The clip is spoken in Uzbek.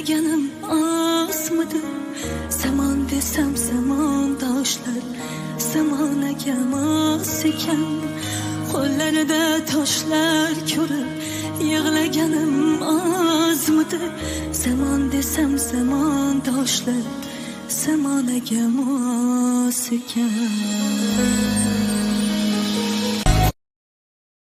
yig'laganim osmidi? Zamon desam zamon doshlar zamonaga mos ekan. Qo'llarida toshlar ko'rib yig'laganim ozmidi? Zamon desam zamon doshlar zamonaga mos ekan.